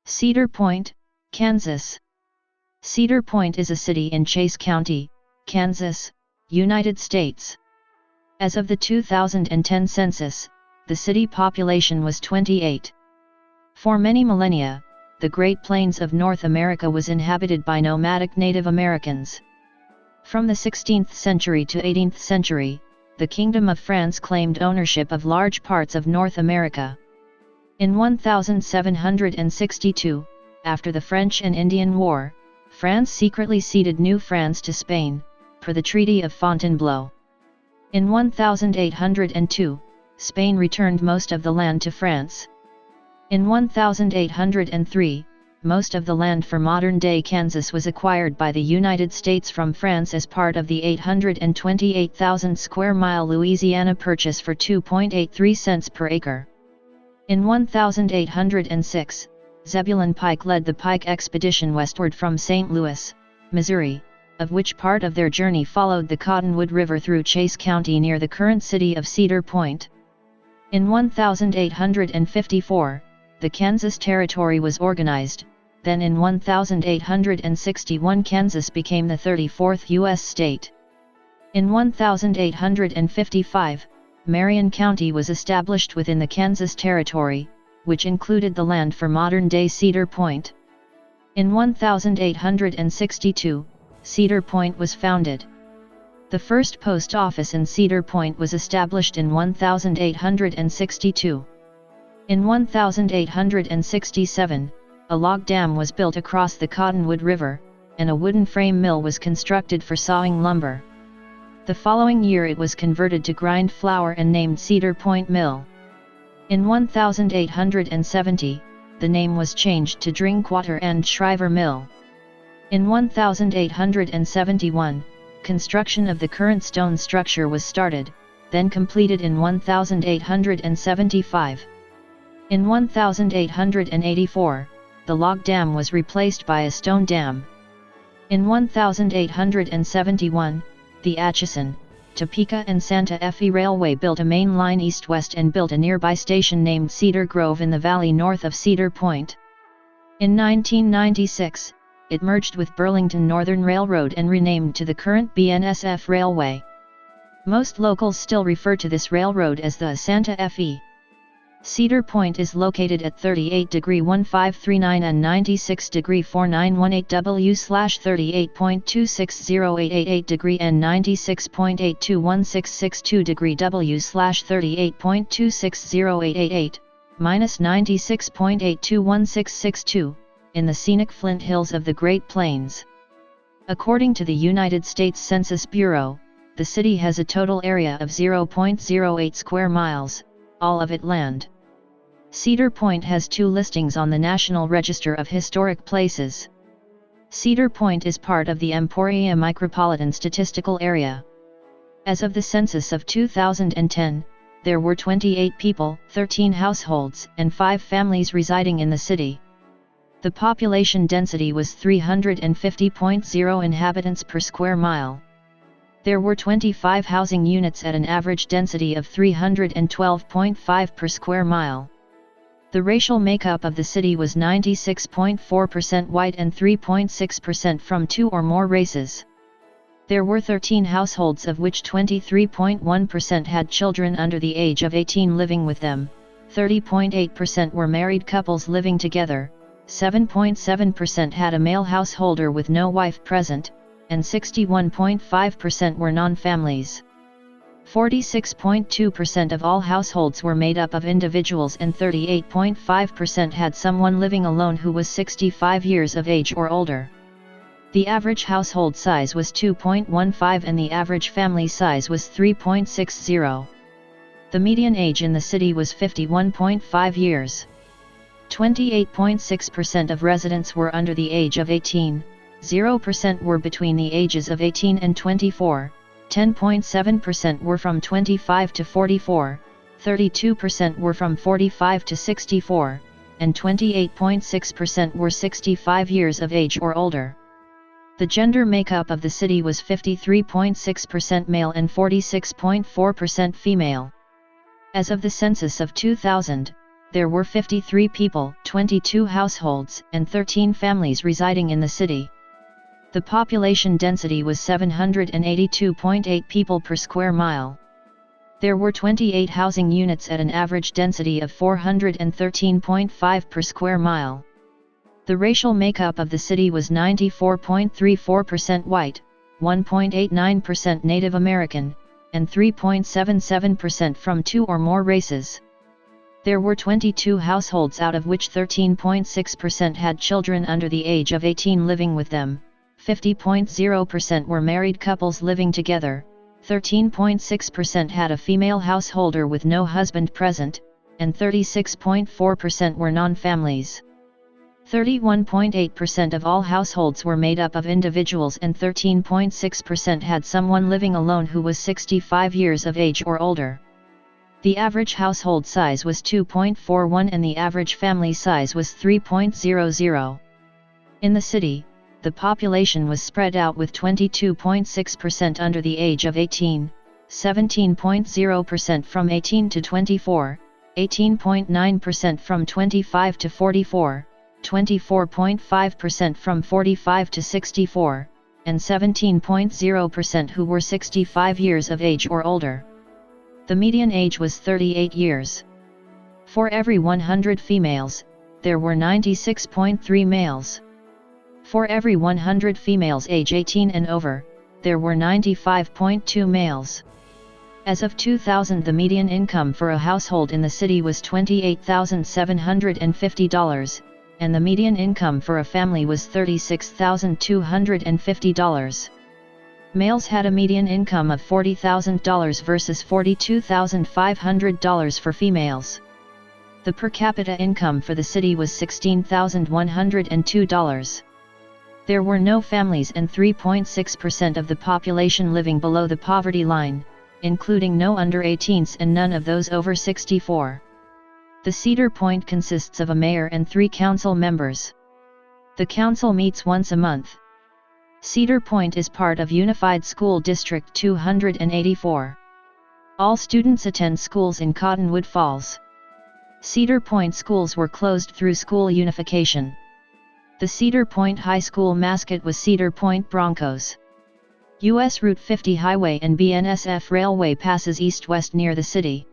Cedar Point, Kansas. Cedar Point is a city in Chase County, Kansas, United States. As of the 2010 census, the city population was 28. For many millennia, the Great Plains of North America was inhabited by nomadic Native Americans. From the 16th century to 18th century, the Kingdom of France claimed ownership of large parts of North America. In 1762, after the French and Indian War, France secretly ceded New France to Spain, per the Treaty of Fontainebleau. In 1802, Spain returned most of the land to France. In 1803, most of the land for modern-day Kansas was acquired by the United States from France as part of the 828,000 square mile Louisiana Purchase for 2.83 cents per acre. In 1806, Zebulon Pike led the Pike Expedition westward from St. Louis, Missouri, of which part of their journey followed the Cottonwood River through Chase County near the current city of Cedar Point. In 1854, the Kansas Territory was organized. Then in 1861 Kansas became the 34th U.S. state. In 1855, Marion County was established within the Kansas Territory, which included the land for modern-day Cedar Point. In 1862, Cedar Point was founded. The first post office in Cedar Point was established in 1862. In 1867, a log dam was built across the Cottonwood River, and a wooden frame mill was constructed for sawing lumber. The following year it was converted to grind flour and named Cedar Point Mill. In 1870, the name was changed to Drinkwater and Shriver Mill. In 1871, construction of the current stone structure was started, then completed in 1875. In 1884, the log dam was replaced by a stone dam. In 1871, the Atchison, Topeka and Santa Fe Railway built a main line east-west and built a nearby station named Cedar Grove in the valley north of Cedar Point. In 1996, it merged with Burlington Northern Railroad and renamed to the current BNSF Railway. Most locals still refer to this railroad as the Santa Fe. Cedar Point is located at 38°1539 and 96°4918 W/38.260888° and 96.821662° W/38.260888, -96.821662, in the scenic Flint Hills of the Great Plains. According to the United States Census Bureau, the city has a total area of 0.08 square miles, all of it land. Cedar Point has 2 listings on the National Register of Historic Places. Cedar Point is part of the Emporia Micropolitan Statistical Area. As of the census of 2010, there were 28 people, 13 households, and 5 families residing in the city. The population density was 350.0 inhabitants per square mile. There were 25 housing units at an average density of 312.5 per square mile. The racial makeup of the city was 96.4% white and 3.6% from 2 or more races. There were 13 households of which 23.1% had children under the age of 18 living with them, 30.8% were married couples living together, 7.7% had a male householder with no wife present, and 61.5% were non-families. 46.2% of all households were made up of individuals and 38.5% had someone living alone who was 65 years of age or older. The average household size was 2.15 and the average family size was 3.60. The median age in the city was 51.5 years. 28.6% of residents were under the age of 18, 0% were between the ages of 18 and 24, 10.7% were from 25 to 44, 32% were from 45 to 64, and 28.6% were 65 years of age or older. The gender makeup of the city was 53.6% male and 46.4% female. As of the census of 2000, there were 53 people, 22 households, and 13 families residing in the city. The population density was 782.8 people per square mile. There were 28 housing units at an average density of 413.5 per square mile. The racial makeup of the city was 94.34% white, 1.89% Native American, and 3.77% from 2 or more races. There were 22 households out of which 13.6% had children under the age of 18 living with them, 50.0% were married couples living together, 13.6% had a female householder with no husband present, and 36.4% were non-families. 31.8% of all households were made up of individuals and 13.6% had someone living alone who was 65 years of age or older. The average household size was 2.41 and the average family size was 3.00. In the city, the population was spread out with 22.6% under the age of 18, 17.0% from 18 to 24, 18.9% from 25 to 44, 24.5% from 45 to 64, and 17.0% who were 65 years of age or older. The median age was 38 years. For every 100 females, there were 96.3 males. For every 100 females age 18 and over, there were 95.2 males. As of 2000, the median income for a household in the city was $28,750, and the median income for a family was $36,250. Males had a median income of $40,000 versus $42,500 for females. The per capita income for the city was $16,102. There were no families and 3.6% of the population living below the poverty line, including no under 18s and none of those over 64. The Cedar Point consists of a mayor and 3 council members. The council meets once a month. Cedar Point is part of Unified School District 284. All students attend schools in Cottonwood Falls. Cedar Point schools were closed through school unification. The Cedar Point High School mascot was Cedar Point Broncos. US Route 50 highway and BNSF railway passes east-west near the city.